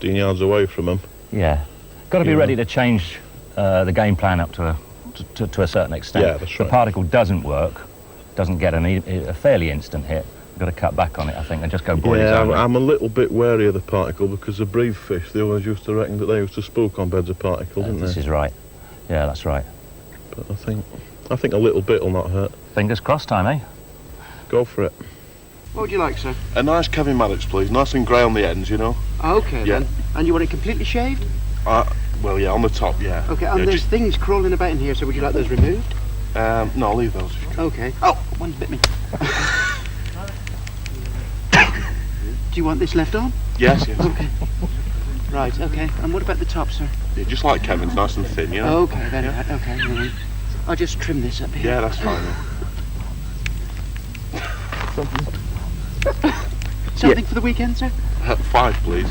15 yards away from them. Yeah. Got to be ready to change the game plan up to a certain extent. Yeah, that's right. The particle doesn't work, doesn't get a fairly instant hit. We've got to cut back on it, I think, and just go boilies only. I'm a little bit wary of the particle because the breed fish, they always used to reckon that they used to spook on beds of particle, didn't they? This is right. Yeah, that's right. But I think a little bit will not hurt. Fingers crossed time, eh? Go for it. What would you like, sir? A nice Kevin Maddox, please. Nice and grey on the ends, you know. Okay, Yeah. then. And you want it completely shaved? Well, yeah, on the top, yeah. Okay, and Yeah, there's things crawling about in here, so would you like those removed? No, I'll leave those if you can. Okay. Oh, one's bit me. Do you want this left on? Yes, yes. Okay. Right, okay. And what about the top, sir? Yeah, just like Kevin's, nice and thin, you know. Okay, then. Yeah. Okay, right. I'll just trim this up here. Yeah, that's fine. Something for the weekend, sir? 5, please.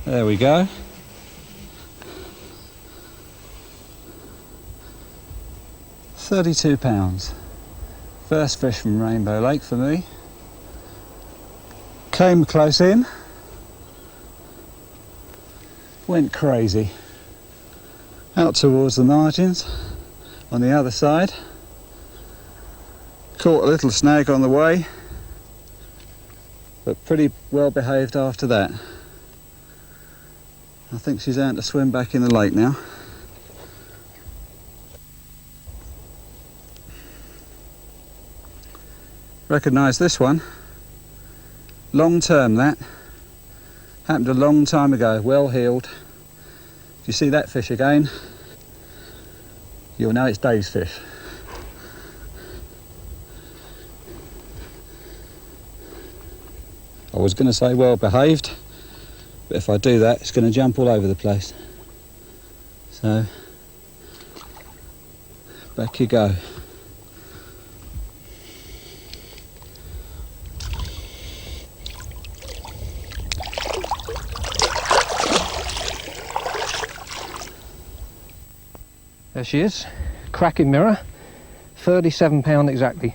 There we go. £32. First fish from Rainbow Lake for me. Came close in. Went crazy. Out towards the margins on the other side. Caught a little snag on the way, but pretty well behaved after that. I think she's out to swim back in the lake now. Recognise this one. Long term that. Happened a long time ago, well healed. If you see that fish again, you'll know it's Dave's fish. I was going to say well behaved, but if I do that, it's going to jump all over the place. So, back you go. There she is, cracking mirror, £37 exactly.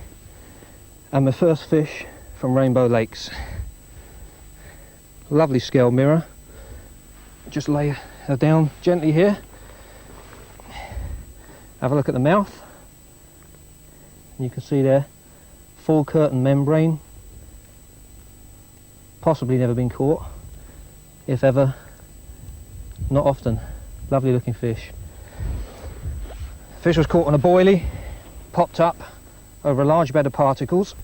And my first fish from Rainbow Lakes. Lovely scale mirror. Just lay her down gently here. Have a look at the mouth. You can see there, full curtain membrane. Possibly never been caught. If ever, not often. Lovely looking fish. Fish was caught on a boilie, popped up over a large bed of particles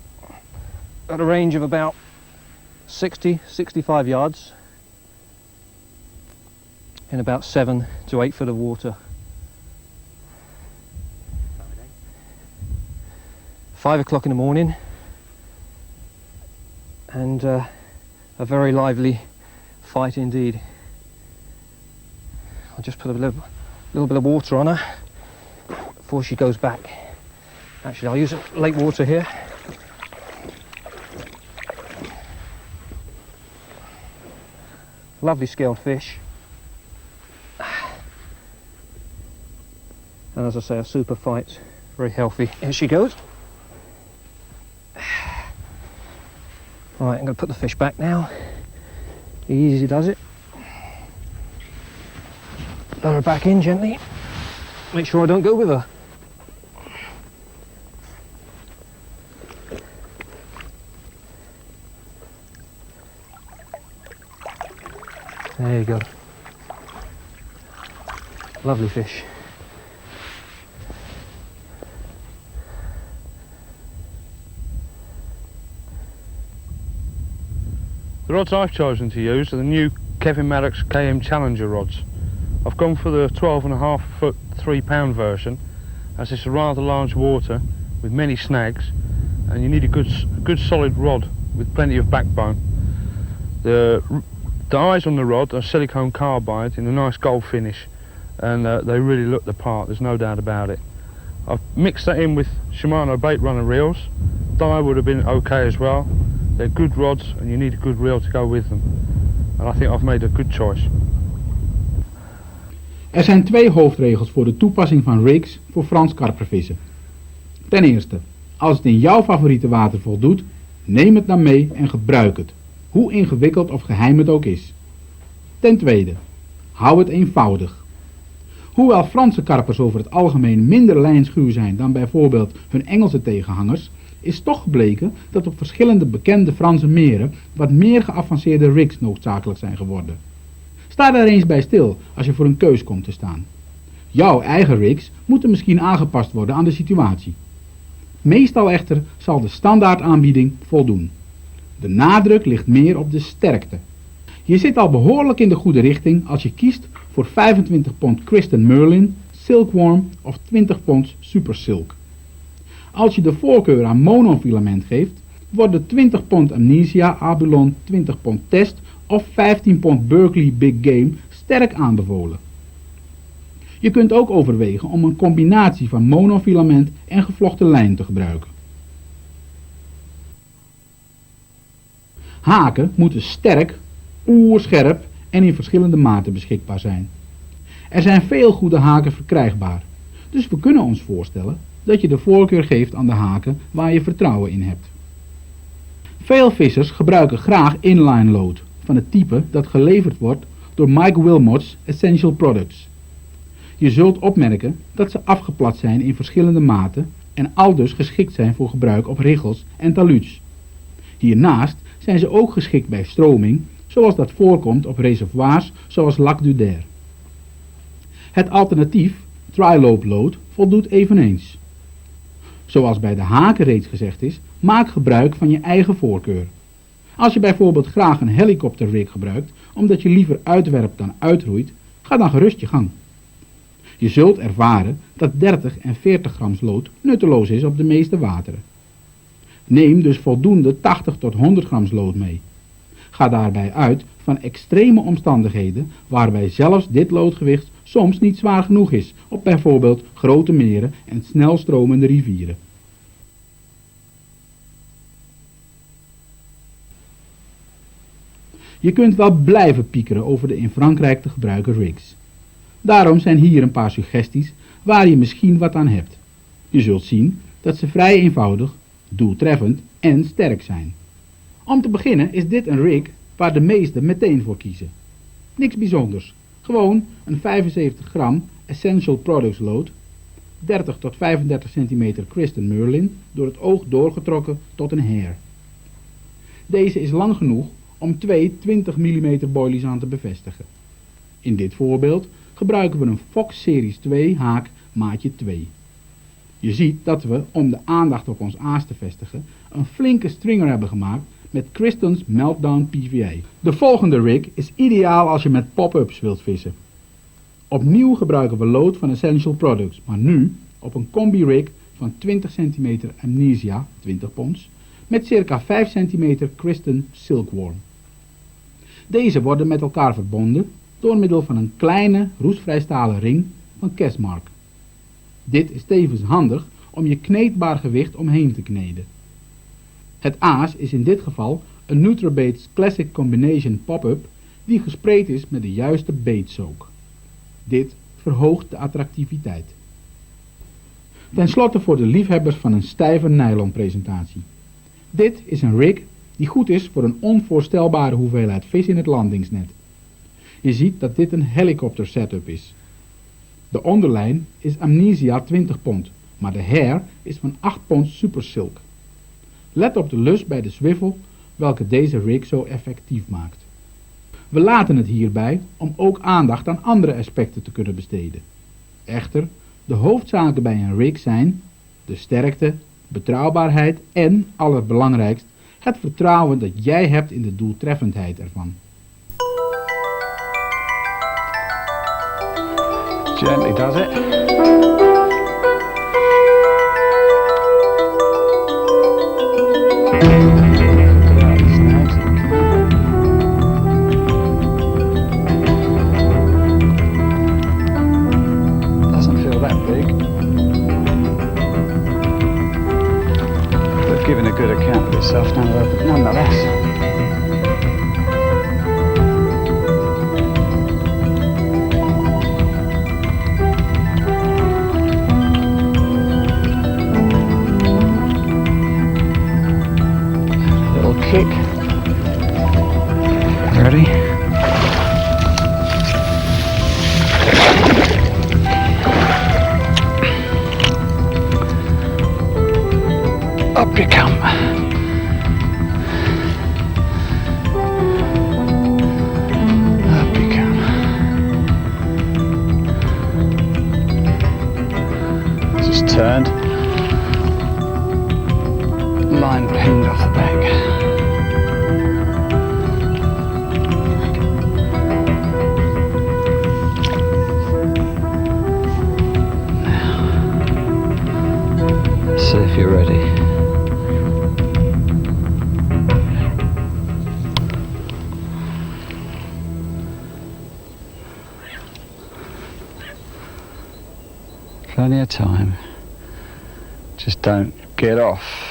at a range of about 60-65 yards in about 7 to 8 foot of water. 5 o'clock in the morning, and a very lively fight indeed. I'll just put a little bit of water on her before she goes back. Actually, I'll use lake water here. Lovely scaled fish. And as I say, a super fight, very healthy. Here she goes. Right, I'm going to put the fish back now. Easy does it. Lower her back in gently. Make sure I don't go with her. There you go. Lovely fish. The rods I've chosen to use are the new Kevin Maddox KM Challenger rods. I've gone for the 12.5 foot 3 pound version, as it's a rather large water with many snags, and you need a good solid rod with plenty of backbone. The eyes on the rod are silicone carbide in a nice gold finish, and they really look the part, there's no doubt about it. I've mixed that in with Shimano bait runner reels. Dye would have been okay as well. They're good rods and you need a good reel to go with them. And I think I've made a good choice. Er zijn 2 hoofdregels voor de toepassing van rigs voor Frans karpervissen. Ten eerste, als het in jouw favoriete water voldoet, neem het dan mee en gebruik het, hoe ingewikkeld of geheim het ook is. Ten tweede, hou het eenvoudig. Hoewel Franse karpers over het algemeen minder lijnschuw zijn dan bijvoorbeeld hun Engelse tegenhangers, is toch gebleken dat op verschillende bekende Franse meren wat meer geavanceerde rigs noodzakelijk zijn geworden. Sta daar eens bij stil als je voor een keus komt te staan. Jouw eigen rigs moeten misschien aangepast worden aan de situatie. Meestal echter zal de standaardaanbieding voldoen. De nadruk ligt meer op de sterkte. Je zit al behoorlijk in de goede richting als je kiest voor 25 pond Kristen Merlin, Silkworm of 20 pond Super Silk. Als je de voorkeur aan monofilament geeft, worden 20 pond Amnesia, Abulon, 20 pond Test of 15 pond Berkeley Big Game sterk aanbevolen. Je kunt ook overwegen om een combinatie van monofilament en gevlochten lijn te gebruiken. Haken moeten sterk, oerscherp en in verschillende maten beschikbaar zijn. Er zijn veel goede haken verkrijgbaar, dus we kunnen ons voorstellen dat je de voorkeur geeft aan de haken waar je vertrouwen in hebt. Veel vissers gebruiken graag inline load van het type dat geleverd wordt door Mike Willmott's Essential Products. Je zult opmerken dat ze afgeplat zijn in verschillende maten en aldus geschikt zijn voor gebruik op richels en taluds. Hiernaast zijn ze ook geschikt bij stroming, zoals dat voorkomt op reservoirs zoals Lac du Der. Het alternatief, tri-lobe load, voldoet eveneens. Zoals bij de haken reeds gezegd is, maak gebruik van je eigen voorkeur. Als je bijvoorbeeld graag een helikopterrig gebruikt, omdat je liever uitwerpt dan uitroeit, ga dan gerust je gang. Je zult ervaren dat 30 en 40 grams lood nutteloos is op de meeste wateren. Neem dus voldoende 80 tot 100 grams lood mee. Ga daarbij uit van extreme omstandigheden waarbij zelfs dit loodgewicht soms niet zwaar genoeg is, op bijvoorbeeld grote meren en snel stromende rivieren. Je kunt wel blijven piekeren over de in Frankrijk te gebruiken rigs. Daarom zijn hier een paar suggesties waar je misschien wat aan hebt. Je zult zien dat ze vrij eenvoudig, doeltreffend en sterk zijn. Om te beginnen is dit een rig waar de meesten meteen voor kiezen. Niks bijzonders, gewoon een 75 gram Essential Products load, 30 tot 35 cm Kristen Merlin door het oog doorgetrokken tot een hair. Deze is lang genoeg om 2 20 mm boilies aan te bevestigen. In dit voorbeeld gebruiken we een Fox Series 2 haak maatje 2. Je ziet dat we, om de aandacht op ons aas te vestigen, een flinke stringer hebben gemaakt met Kristen's Meltdown PVA. De volgende rig is ideaal als je met pop-ups wilt vissen. Opnieuw gebruiken we lood van Essential Products, maar nu op een combi-rig van 20 cm Amnesia, 20 pons, met circa 5 cm Kristen Silkworm. Deze worden met elkaar verbonden door middel van een kleine roesvrij stalen ring van Cashmark. Dit is tevens handig om je kneedbaar gewicht omheen te kneden. Het aas is in dit geval een nutrabaits Classic Combination pop-up die gespreid is met de juiste baitsoak. Dit verhoogt de attractiviteit. Ten slotte voor de liefhebbers van een stijve nylon presentatie. Dit is een rig die goed is voor een onvoorstelbare hoeveelheid vis in het landingsnet. Je ziet dat dit een helikopter setup is. De onderlijn is Amnesia 20 pond, maar de hair is van 8 pond Super Silk. Let op de lus bij de swivel, welke deze rig zo effectief maakt. We laten het hierbij om ook aandacht aan andere aspecten te kunnen besteden. Echter, de hoofdzaken bij een rig zijn de sterkte, betrouwbaarheid en, allerbelangrijkst, het vertrouwen dat jij hebt in de doeltreffendheid ervan. Gently does it. Doesn't feel that big. But giving a good account of itself nonetheless. Kick. Ready? Up you come. Up you come. Just turned. Line pinned off the back. See if you're ready. Plenty of time. Just don't get off.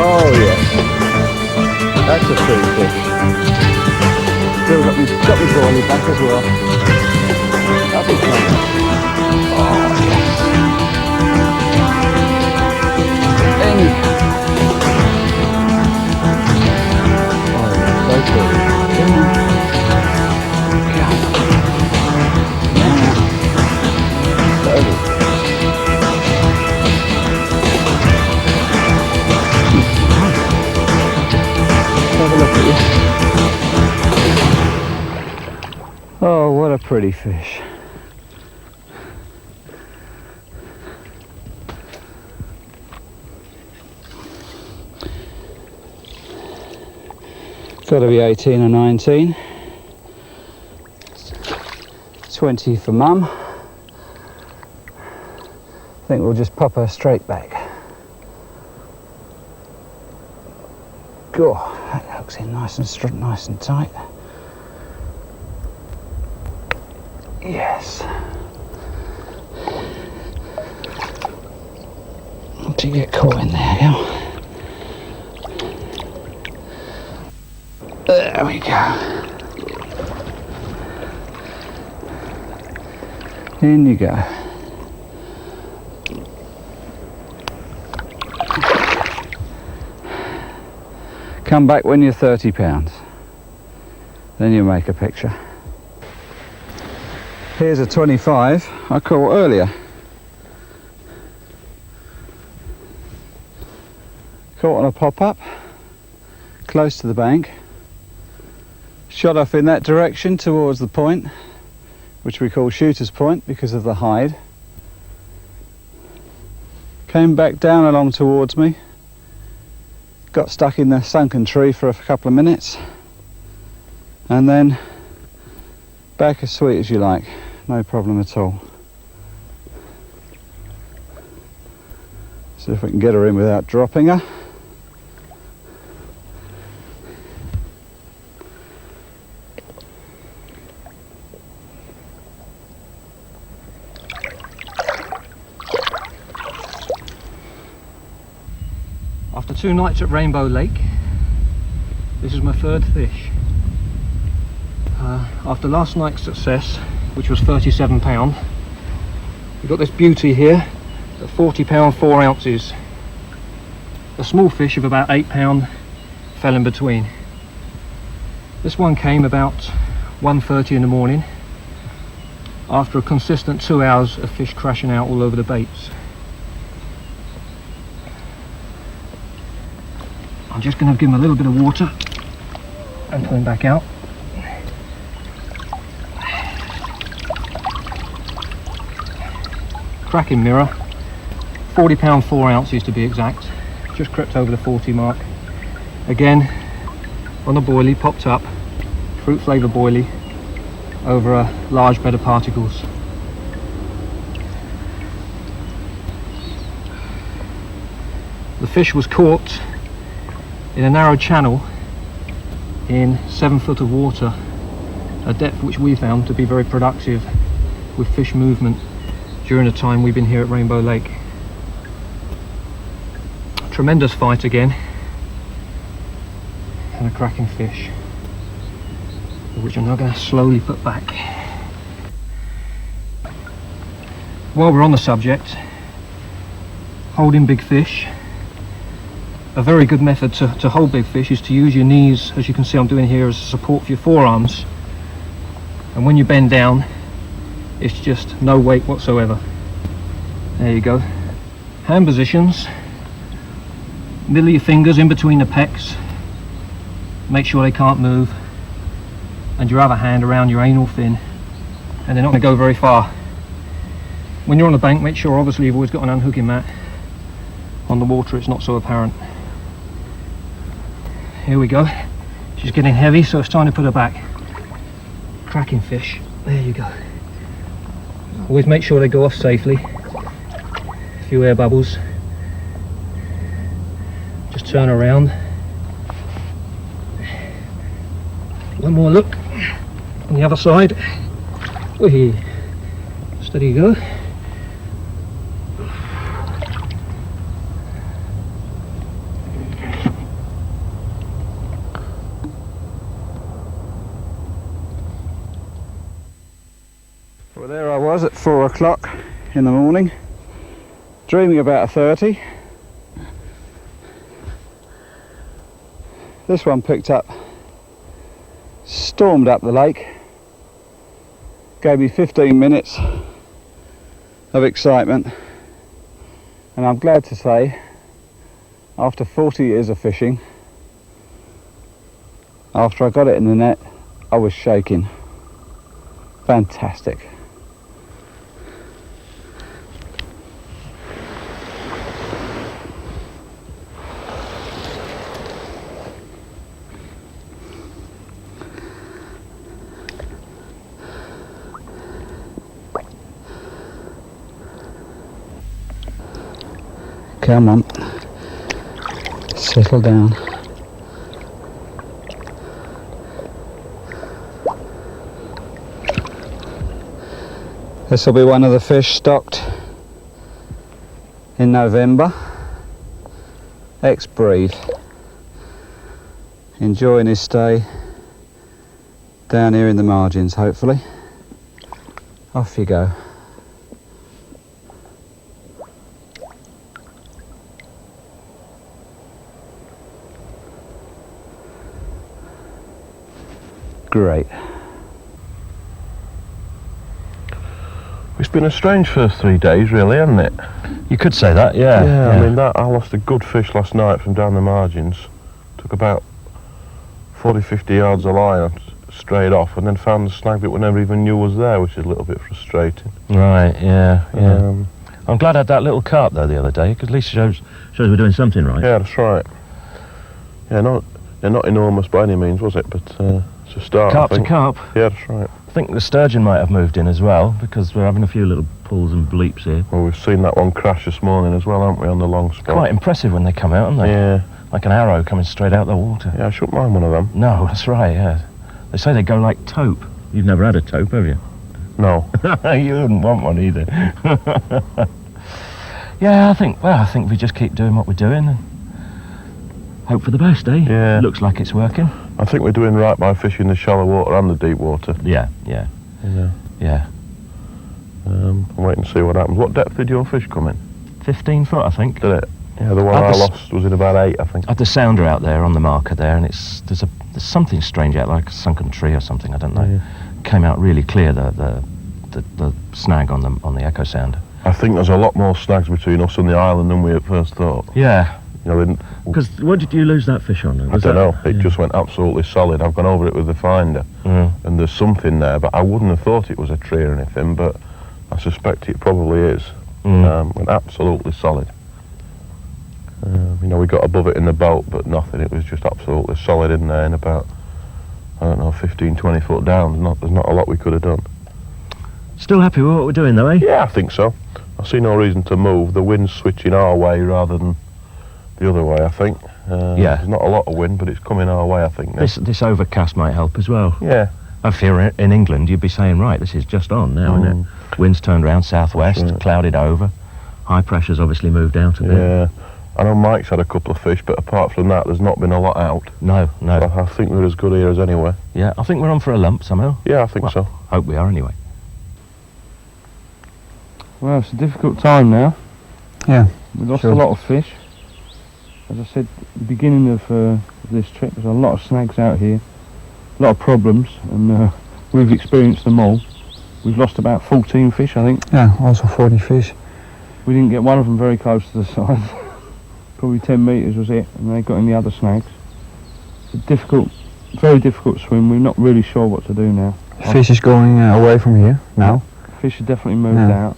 Oh yes, that's a pretty fish. Still got me brawly back as well. That'll be fun. Oh yes. Oh, so cool. Come on. Have a look at this. Oh, what a pretty fish. Got to be 18 or 19. 20 for Mum. I think we'll just pop her straight back. God, that hooks in nice and tight. Yes. Not to get caught in there, yeah. There we go. In you go. Come back when you're 30 pounds. Then you make a picture. Here's a 25 I caught earlier. Caught on a pop-up, close to the bank. Shot off in that direction towards the point, which we call shooter's point because of the hide. Came back down along towards me. Got stuck in the sunken tree for a couple of minutes. And then back as sweet as you like. No problem at all. See if we can get her in without dropping her. After 2 nights at Rainbow Lake, this is my 3rd fish. After last night's success, which was £37, we've got this beauty here at £40 4 ounces. A small fish of about £8 fell in between. This one came about 1:30 in the morning after a consistent 2 hours of fish crashing out all over the baits. I'm just going to give him a little bit of water and pull him back out. Cracking mirror, £40 4 ounces to be exact. Just crept over the 40 mark. Again, on the boilie, popped up, fruit flavour boilie, over a large bed of particles. The fish was caught in a narrow channel in 7 foot of water, a depth which we found to be very productive with fish movement during the time we've been here at Rainbow Lake. Tremendous fight again, and a cracking fish, which I'm now going to slowly put back. While we're on the subject, holding big fish, a very good method to hold big fish is to use your knees, as you can see I'm doing here, as support for your forearms, and when you bend down it's just no weight whatsoever. There you go. Hand positions, middle of your fingers in between the pecs, make sure they can't move, and your other hand around your anal fin, and they're not going to go very far. When you're on the bank, make sure obviously you've always got an unhooking mat. On the water it's not so apparent. Here we go. She's getting heavy, so it's time to put her back. Cracking fish. There you go. Always make sure they go off safely. A few air bubbles. Just turn around. One more look on the other side. Whee. Steady you go. Well, there I was at 4 o'clock in the morning, dreaming about a 30. This one picked up, stormed up the lake, gave me 15 minutes of excitement, and I'm glad to say, after 40 years of fishing, after I got it in the net, I was shaking. Fantastic. Come on, settle down. This will be one of the fish stocked in November. Ex-breed. Enjoying his stay down here in the margins, hopefully. Off you go. Great. We it's been a strange first 3 days, really, hasn't it? You could say that, yeah. Yeah, I mean, I lost a good fish last night from down the margins. Took about 40-50 yards of line straight off, and then found a snag that we never even knew was there, which is a little bit frustrating. Right, yeah. I'm glad I had that little carp though the other day, because at least shows we're doing something right. Yeah, that's right. Yeah, not enormous by any means, was it? But it's a start. Carp to carp. Yeah, that's right. I think the sturgeon might have moved in as well, because we're having a few little pulls and bleeps here. Well, we've seen that one crash this morning as well, haven't we, on the long spot? Quite impressive when they come out, aren't they? Yeah. Like an arrow coming straight out the water. Yeah, I shouldn't mind one of them. No, that's right, yeah. They say they go like taupe. You've never had a taupe, have you? No. You wouldn't want one either. Yeah, I think we just keep doing what we're doing and hope for the best, eh? Yeah. Looks like it's working. I think we're doing right by fishing the shallow water and the deep water. Yeah. I'm waiting to see what happens. What depth did your fish come in? 15 foot, I think. Did it? Yeah, the one I lost was in about 8, I think. I had the sounder out there on the marker there, and there's something strange out, like a sunken tree or something. I don't know. Yeah. Came out really clear, the snag on the echo sounder. I think there's a lot more snags between us and the island than we at first thought. Yeah. You know, Because what did you lose that fish on? I don't know. It just went absolutely solid. I've gone over it with the finder, and there's something there, but I wouldn't have thought it was a tree or anything. But I suspect it probably is. Went absolutely solid. You know, we got above it in the boat, but nothing. It was just absolutely solid in there, in about, I don't know, 15-20 foot down. There's not a lot we could have done. Still happy with what we're doing, though, eh? Yeah, I think so. I see no reason to move. The wind's switching our way rather than the other way, I think. There's not a lot of wind, but it's coming our way, I think, now. This overcast might help as well. Yeah. If you're in England, you'd be saying, right, this is just on now, isn't it? Wind's turned around southwest, Right. clouded over. High pressure's obviously moved out a bit. Yeah. I know Mike's had a couple of fish, but apart from that, there's not been a lot out. No. I think we're as good here as anywhere. Yeah, I think we're on for a lump somehow. Yeah, I think so. Hope we are anyway. Well, it's a difficult time now. Yeah. We lost Sure. a lot of fish. As I said at the beginning of this trip, there's a lot of snags out here, a lot of problems, and we've experienced them all. We've lost about 14 fish, I think. Yeah, also 40 fish. We didn't get one of them very close to the side. Probably 10 metres was it, and they got in the other snags. It's a difficult, very difficult swim. We're not really sure what to do now. Fish is going away from here now. Fish have definitely moved out.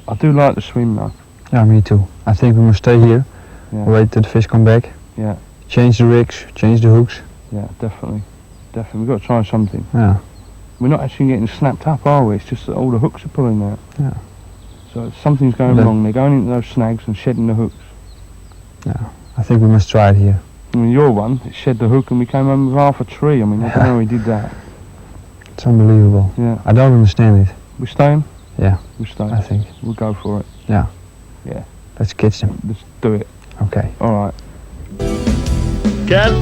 I do like the swim though. Yeah, me too. I think we must stay here, Yeah. wait till the fish come back. Yeah. Change the rigs, change the hooks. Yeah, definitely. We've got to try something. Yeah. We're not actually getting snapped up, are we? It's just that all the hooks are pulling out. Yeah. So something's going wrong. They're going into those snags and shedding the hooks. I think we must try it here. I mean, your one, it shed the hook and we came home with half a tree. I mean, I don't know how we did that. It's unbelievable. Yeah. I don't understand it. We staying? Yeah. We're staying. I think. We'll go for it. Let's catch them. Let's do it. Okay. All right. Ken?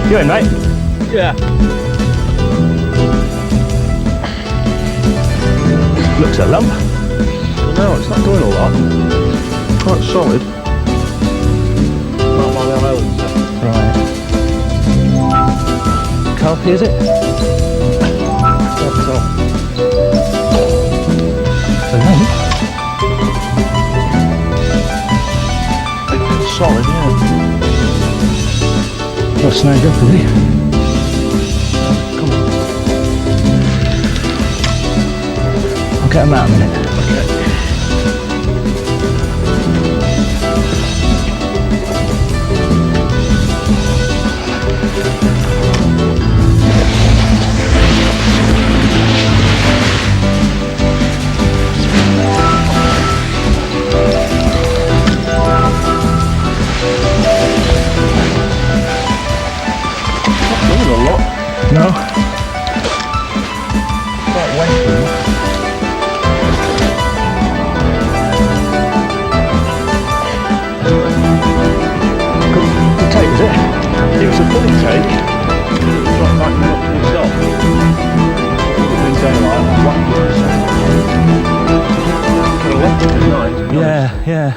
You in, mate? Yeah. Looks a lump. No, it's not doing a lot. Quite solid. Not by the islands. Right. Carpy, is it? Solid, yeah. Got snagged up, really. Come on. I'll get him out in a minute. No. Quite wet. Good take, was it? It was a funny take. It was not like not to yourself. It would have been daylight. Yeah.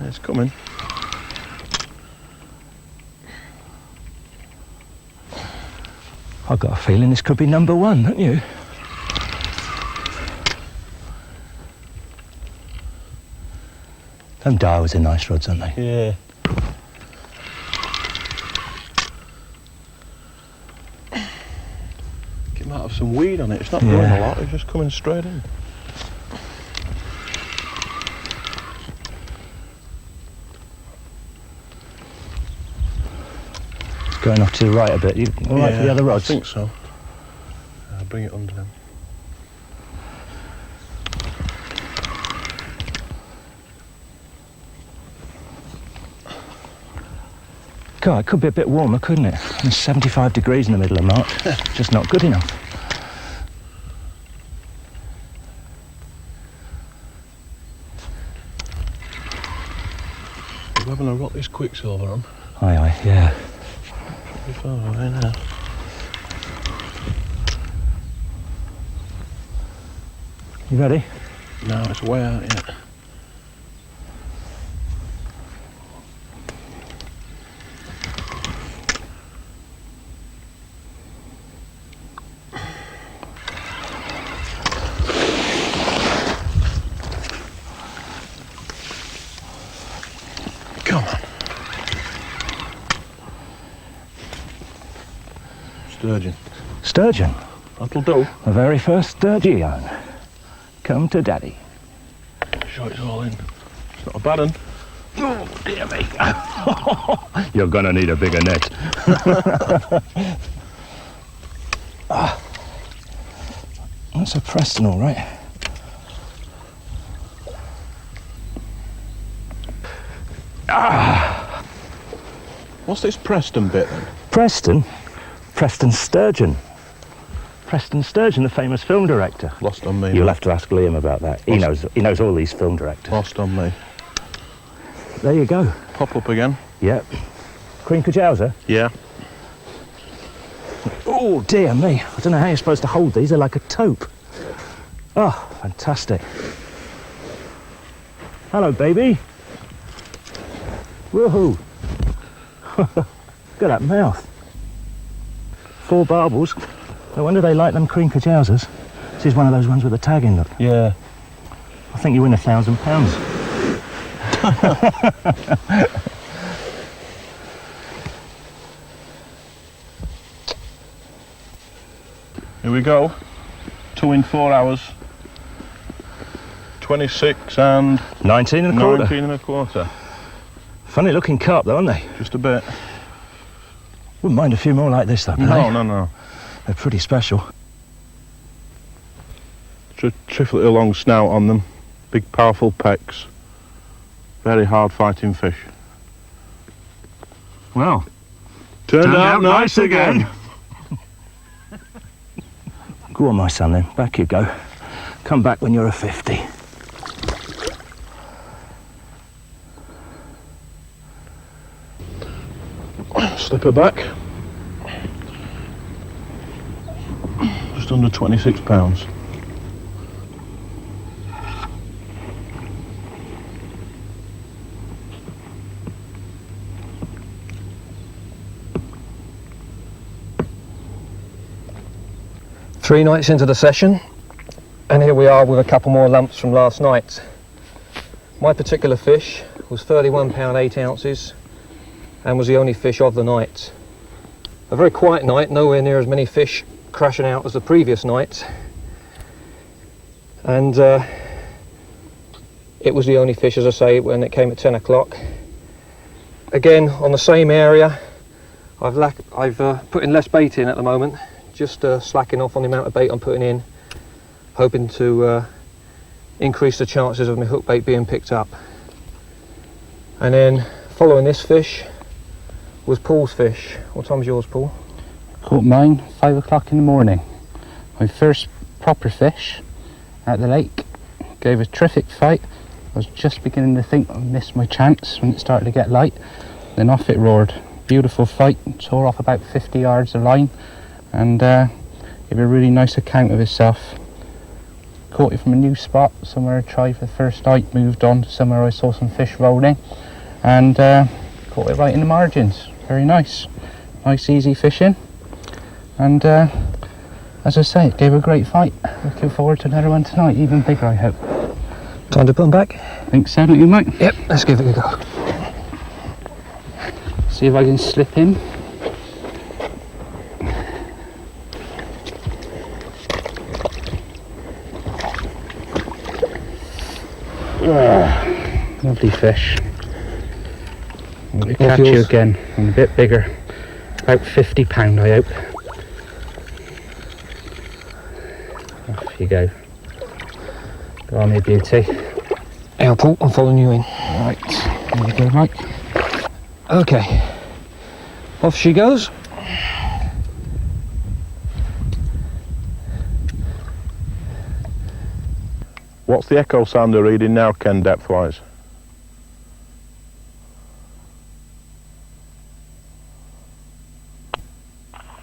It's coming. I've got a feeling this could be number one, don't you? Them Daiwas are nice rods, aren't they? Yeah. It might have some weed on it. It's not going a lot. It's just coming straight in. It's going off to the right a bit. You all right for the other rods? I think so. I'll bring it under them. God, it could be a bit warmer, couldn't it? It's 75 degrees in the middle of March. Just not good enough. We're having a got this quicksilver on. Aye, aye, yeah. Should be far away now. You ready? No, it's way out yet. Come on. Sturgeon. Sturgeon. That'll do. The very first sturgeon. Come to Daddy. Sure it's all in. It's not a bad one. Oh, dear me. You're gonna need a bigger net. That's a Preston, all right. What's this Preston bit then? Preston? Preston Sturgeon. Preston Sturgeon, the famous film director. Lost on me. You'll mate. have to ask Liam about that. He knows all these film directors. Lost on me. There you go. Pop up again. Yep. Cream Kajauza? Yeah. Oh, dear me. I don't know how you're supposed to hold these. They're like a taupe. Oh, fantastic. Hello, baby. Woohoo. Look at that mouth. 4 barbels. No wonder they like them cream Kajauzas. This is one of those ones with a tag in, look. Yeah. I think you win £1,000. Here we go. 2 in 4 hours. 26 and 19 and a quarter. 19 and a quarter. Funny looking carp though, aren't they? Just a bit. Wouldn't mind a few more like this though. No. They're pretty special. Terrific little long snout on them. Big powerful pecs. Very hard fighting fish. Well, Turned out nice again. Go on, my son, then. Back you go. Come back when you're a 50. Slip her back. Just under 26 pounds. Three nights into the session, and here we are with a couple more lumps from last night. My particular fish was 31 pound 8 ounces and was the only fish of the night. A very quiet night, nowhere near as many fish crashing out as the previous night, and it was the only fish, as I say, when it came at 10 o'clock. Again, on the same area, I've put in less bait in at the moment, just slacking off on the amount of bait I'm putting in, hoping to increase the chances of my hook bait being picked up. And then following this fish was Paul's fish. What time's yours, Paul? Caught mine 5 o'clock in the morning. My first proper fish at the lake. Gave a terrific fight. I was just beginning to think I missed my chance when it started to get light. Then off it roared. Beautiful fight. Tore off about 50 yards of line and gave a really nice account of itself. Caught it from a new spot, somewhere I tried for the first night, moved on to somewhere I saw some fish rolling, and caught it right in the margins. Very nice. Nice easy fishing. And as I say, it gave a great fight. Looking forward to another one tonight, even bigger, I hope. Time to put them back? Think so, don't you, mate? Yep, let's give it a go. See if I can slip in. Lovely fish. I'm going to catch you again, and a bit bigger. About £50, I hope. Off you go. Go on, me beauty. Hey, Paul, I'm following you in. Right, there you go, Mike. Okay. Off she goes. What's the echo sounder reading now, Ken, depth-wise?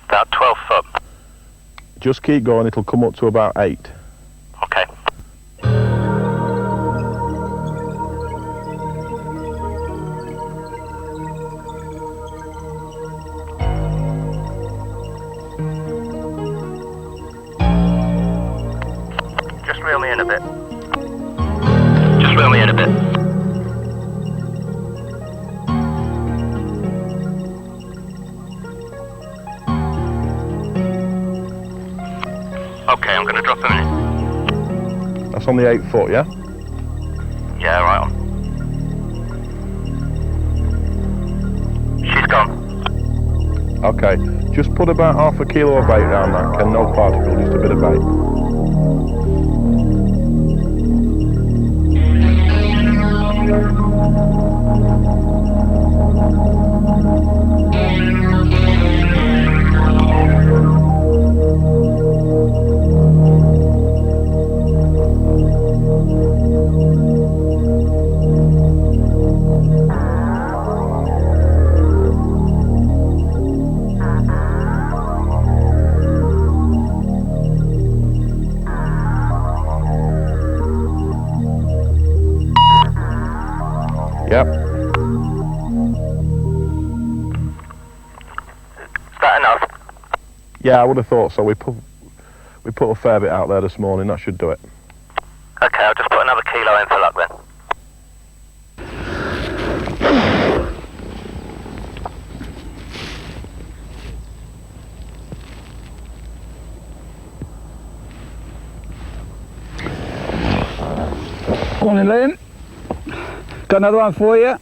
About 12 foot. Just keep going, it'll come up to about 8. Okay. Just reel me in a bit. Just reel me in a bit. Okay, I'm going to drop him in. That's on the 8 foot, yeah? Yeah, right on. She's gone. Okay, just put about half a kilo of bait down that, Ken, no particle, just a bit of bait. Yep. Is that enough? Yeah, I would have thought so. We put a fair bit out there this morning, that should do it. Okay, I'll just put another kilo in for luck then. Go on in, Liam. Got another one for you.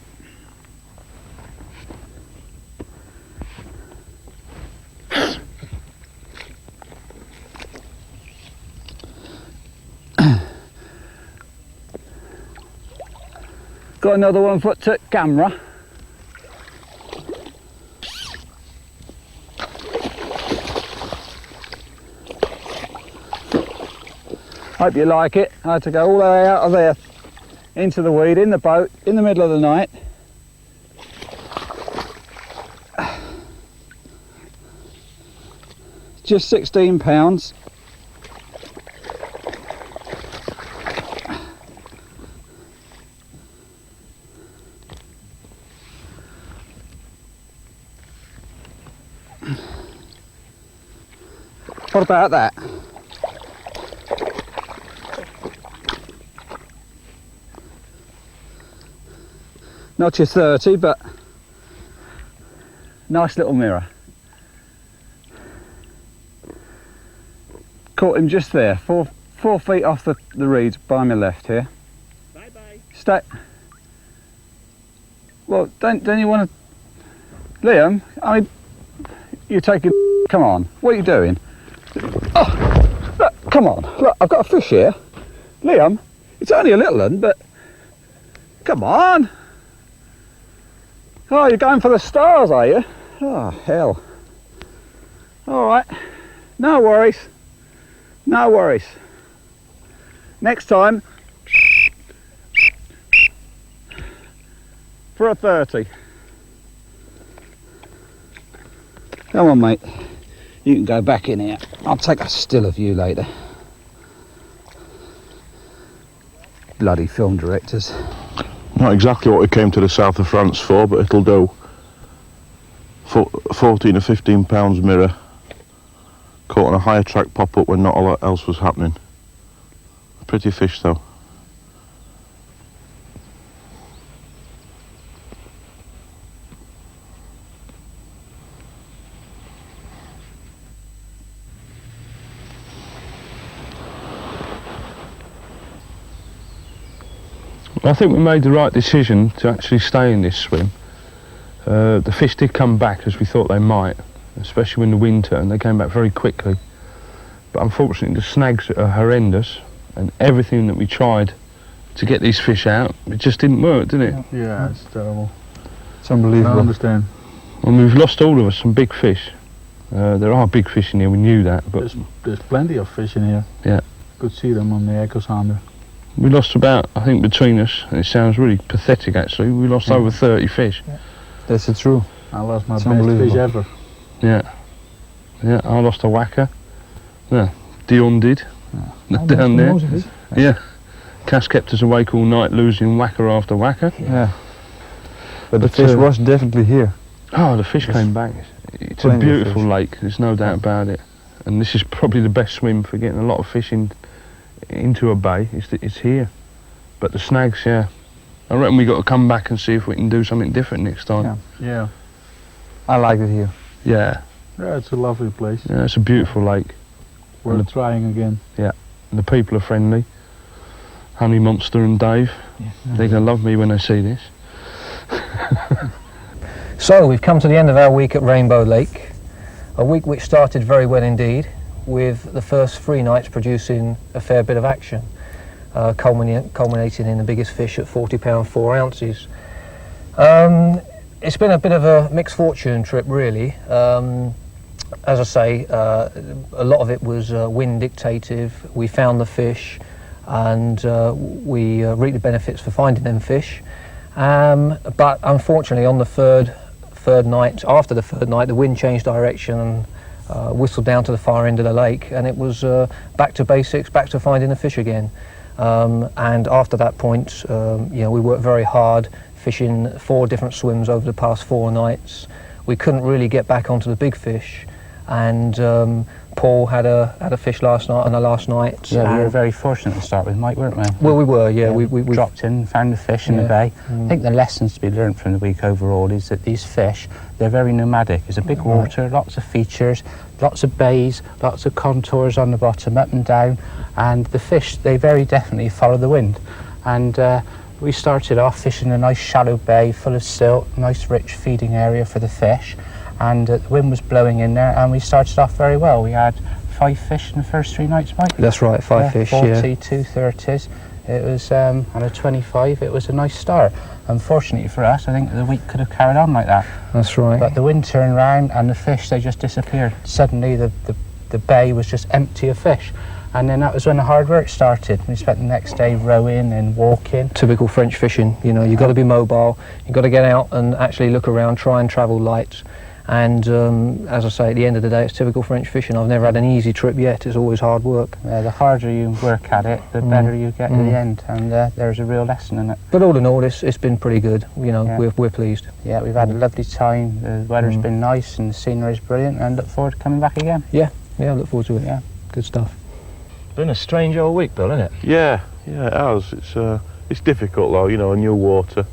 Got another 1 foot to camera. Hope you like it. I had to go all the way out of there into the weed in the boat in the middle of the night. Just 16 pounds. What about that? Not your 30, but nice little mirror. Caught him just there, four feet off the reeds by my left here. Bye bye. Stay. Well, don't you want to, Liam? I mean, you're taking. Come on, what are you doing? Oh, look, come on, look, I've got a fish here, Liam. It's only a little one, but come on. Oh, you're going for the stars, are you? Oh, hell. All right, no worries. No worries. Next time, for a 30. Come on, mate. You can go back in here. I'll take a still of you later. Bloody film directors. Not exactly what we came to the south of France for, but it'll do. 14 or 15 pounds mirror. Caught on a higher track pop-up when not a lot else was happening. Pretty fish though. I think we made the right decision to actually stay in this swim. The fish did come back as we thought they might, especially when the wind turned. They came back very quickly. But unfortunately the snags are horrendous, and everything that we tried to get these fish out, it just didn't work, did it? Yeah, it's terrible. It's unbelievable. I understand. And we've lost all of us some big fish. There are big fish in here, we knew that. But There's plenty of fish in here. Yeah. Could see them on the echo sounder. we lost about, I think between us, and it sounds really pathetic actually, we lost over 30 fish. Yeah. That's the truth. I lost my It's best fish unbelievable. ever. Yeah. Yeah, I lost a whacker. Yeah, Dion did. Down there. Yeah. Cass kept us awake all night losing whacker after whacker. Yeah. But the fish was definitely here. Oh, the fish came back. It's a Plenty of beautiful fish. lake, there's no doubt about it. And this is probably the best swim for getting a lot of fish into a bay, it's here. But the snags, yeah. I reckon we got to come back and see if we can do something different next time. Yeah. I like it here. Yeah. Yeah, it's a lovely place. Yeah, it's a beautiful lake. We're trying again. Yeah, and the people are friendly. Honey Monster and Dave, they're going to love me when they see this. So we've come to the end of our week at Rainbow Lake, a week which started very well indeed, with the first 3 nights producing a fair bit of action, culminating in the biggest fish at £40 4 ounces. It's been a bit of a mixed fortune trip really. As I say, a lot of it was wind dictative. We found the fish and we reaped the benefits for finding them fish. But unfortunately on the third night, after the third night, the wind changed direction and whistled down to the far end of the lake, and it was back to basics, back to finding the fish again. And after that point, we worked very hard, fishing 4 different swims over the past 4 nights. We couldn't really get back onto the big fish, and Paul had a fish last night on the last night. Yeah, we were very fortunate to start with, Mike, weren't we? Well, we were, yeah. We dropped in, found the fish in the bay. I think the lessons to be learned from the week overall is that these fish, they're very nomadic. There's a big water, lots of features, lots of bays, lots of contours on the bottom, up and down, and the fish, they very definitely follow the wind. And we started off fishing a nice shallow bay full of silt, nice rich feeding area for the fish, and the wind was blowing in there, and we started off very well. We had 5 fish in the first 3 nights, Mike. That's right, 5 fish, 40, yeah. 2 30s. It was, and a 25, it was a nice start. Unfortunately for us, I think the week could have carried on like that. That's right. But the wind turned round and the fish, they just disappeared. Suddenly the bay was just empty of fish. And then that was when the hard work started. We spent the next day rowing and walking. Typical French fishing, you know, you've got to be mobile, you've got to get out and actually look around, try and travel light. And as I say, at the end of the day, it's typical French fishing. I've never had an easy trip yet, it's always hard work. The harder you work at it, the better you get at the end, and there's a real lesson in it. But all in all, it's been pretty good, you know, we're pleased. Yeah, we've had a lovely time, the weather's been nice and the scenery's brilliant, and look forward to coming back again. Yeah, I look forward to it. Yeah. Good stuff. Been a strange old week, Bill, isn't it? Yeah, it has. It's difficult though, you know, a new water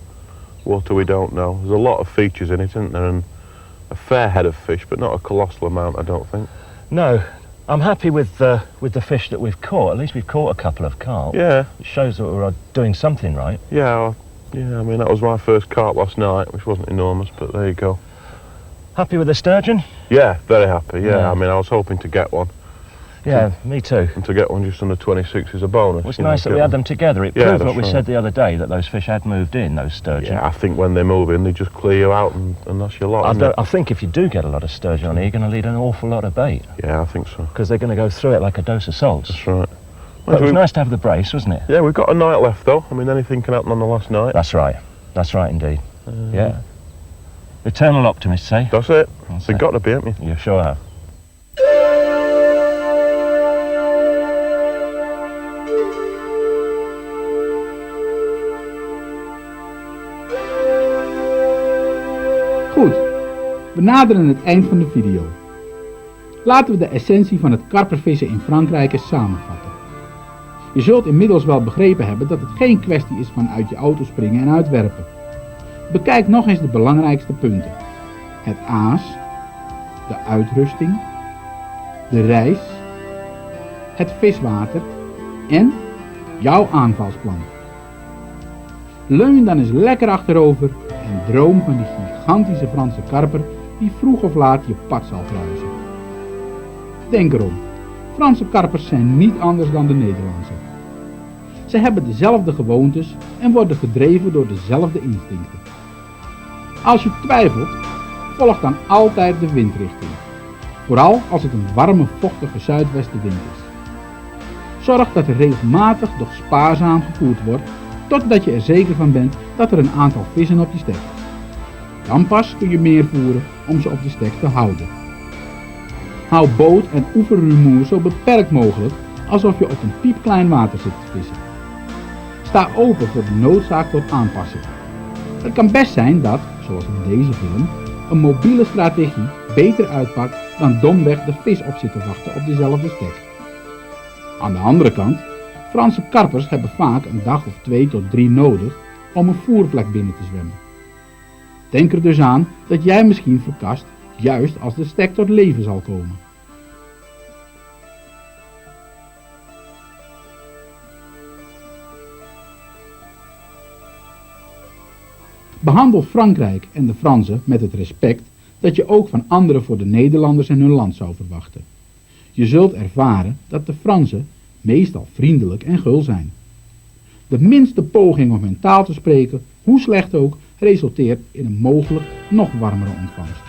we don't know. There's a lot of features in it, isn't there, and a fair head of fish, but not a colossal amount, I don't think. No, I'm happy with the fish that we've caught. At least we've caught a couple of carp. Yeah. It shows that we're doing something right. Yeah, I mean, that was my first carp last night, which wasn't enormous, but there you go. Happy with the sturgeon? Yeah, very happy, Yeah. I mean, I was hoping to get one. Yeah, me too. And to get one just under 26 is a bonus. It's nice that we had them together. It Yeah, proved what that's we right. said the other day, that those fish had moved in, those sturgeon. Yeah, I think when they move in, they just clear you out and that's your lot, isn't it? I think if you do get a lot of sturgeon on here, you're going to lead an awful lot of bait. Yeah, I think so. Because they're going to go through it like a dose of salt. That's right. But it was nice to have the brace, wasn't it? Yeah, we've got a night left though. I mean, anything can happen on the last night. That's right indeed. Yeah. Eternal optimists, eh? That's it. That's They've it. got to be, haven't you? You sure have. Goed, we naderen het eind van de video. Laten we de essentie van het karpervissen in Frankrijk eens samenvatten. Je zult inmiddels wel begrepen hebben dat het geen kwestie is van uit je auto springen en uitwerpen. Bekijk nog eens de belangrijkste punten. Het aas, de uitrusting, de reis, het viswater en jouw aanvalsplan. Leun dan eens lekker achterover en droom van die gigantische Franse karper die vroeg of laat je pad zal kruisen. Denk erom, Franse karpers zijn niet anders dan de Nederlandse. Ze hebben dezelfde gewoontes en worden gedreven door dezelfde instincten. Als je twijfelt, volg dan altijd de windrichting. Vooral als het een warme, vochtige zuidwestenwind is. Zorg dat er regelmatig, doch spaarzaam gevoerd wordt, totdat je er zeker van bent dat er een aantal vissen op je stek is. Dan pas kun je meer voeren om ze op de stek te houden. Hou boot en oeverrumoer zo beperkt mogelijk, alsof je op een piepklein water zit te vissen. Sta open voor de noodzaak tot aanpassing. Het kan best zijn dat, zoals in deze film, een mobiele strategie beter uitpakt dan domweg de vis op zit te wachten op dezelfde stek. Aan de andere kant, Franse karpers hebben vaak een dag of 2 tot 3 nodig om een voerplek binnen te zwemmen. Denk er dus aan dat jij misschien verkast juist als de stek tot leven zal komen. Behandel Frankrijk en de Fransen met het respect dat je ook van anderen voor de Nederlanders en hun land zou verwachten. Je zult ervaren dat de Fransen meestal vriendelijk en gul zijn. De minste poging om hun taal te spreken, hoe slecht ook, resulteert in een mogelijk nog warmere ontvangst.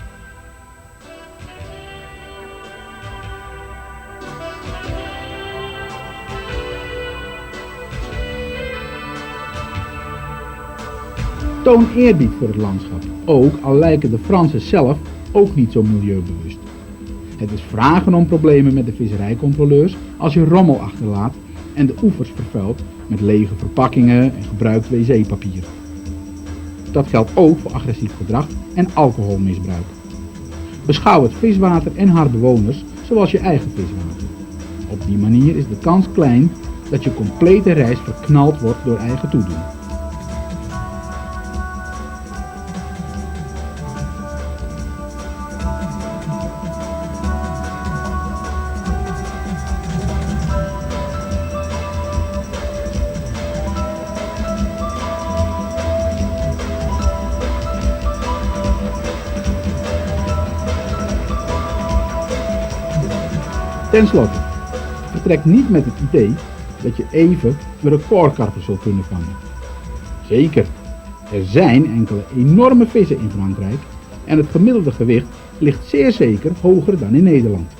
Toon eerbied voor het landschap, ook al lijken de Fransen zelf ook niet zo milieubewust. Het is vragen om problemen met de visserijcontroleurs als je rommel achterlaat en de oevers vervuilt met lege verpakkingen en gebruikt wc-papier. Dat geldt ook voor agressief gedrag en alcoholmisbruik. Beschouw het viswater en haar bewoners zoals je eigen viswater. Op die manier is de kans klein dat je complete reis verknald wordt door eigen toedoen. Ten slotte, vertrek niet met het idee dat je even een recordkarper zult kunnen vangen. Zeker, er zijn enkele enorme vissen in Frankrijk en het gemiddelde gewicht ligt zeer zeker hoger dan in Nederland.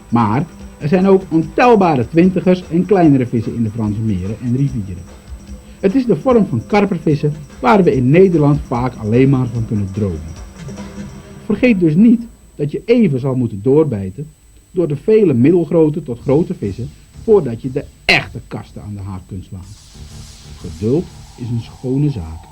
Maar er zijn ook ontelbare twintigers en kleinere vissen in de Franse meren en rivieren. Het is de vorm van karpervissen waar we in Nederland vaak alleen maar van kunnen dromen. Vergeet dus niet dat je even zal moeten doorbijten door de vele middelgrote tot grote vissen, voordat je de echte kasten aan de haak kunt slaan. Geduld is een schone zaak.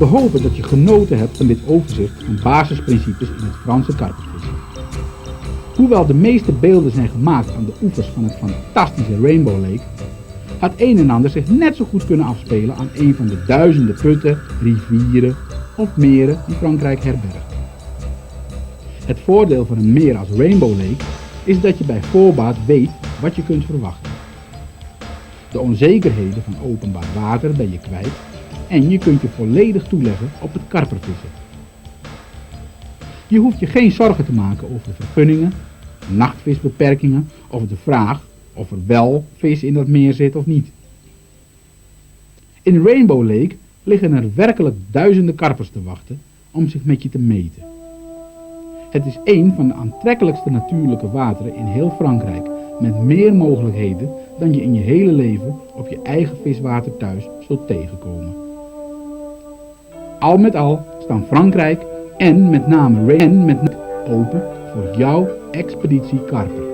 We hopen dat je genoten hebt van dit overzicht van basisprincipes in het Franse karpervissen. Hoewel de meeste beelden zijn gemaakt aan de oevers van het fantastische Rainbow Lake, had een en ander zich net zo goed kunnen afspelen aan een van de duizenden putten, rivieren of meren die Frankrijk herbergt. Het voordeel van een meer als Rainbow Lake is dat je bij voorbaat weet wat je kunt verwachten. De onzekerheden van openbaar water ben je kwijt en je kunt je volledig toeleggen op het karpervissen. Je hoeft je geen zorgen te maken over de vergunningen, nachtvisbeperkingen of de vraag of er wel vis in dat meer zit of niet. In Rainbow Lake liggen er werkelijk duizenden karpers te wachten om zich met je te meten. Het is een van de aantrekkelijkste natuurlijke wateren in heel Frankrijk, met meer mogelijkheden dan je in je hele leven op je eigen viswater thuis zult tegenkomen. Al met al staan Frankrijk en met name open voor jouw Expeditie Karper.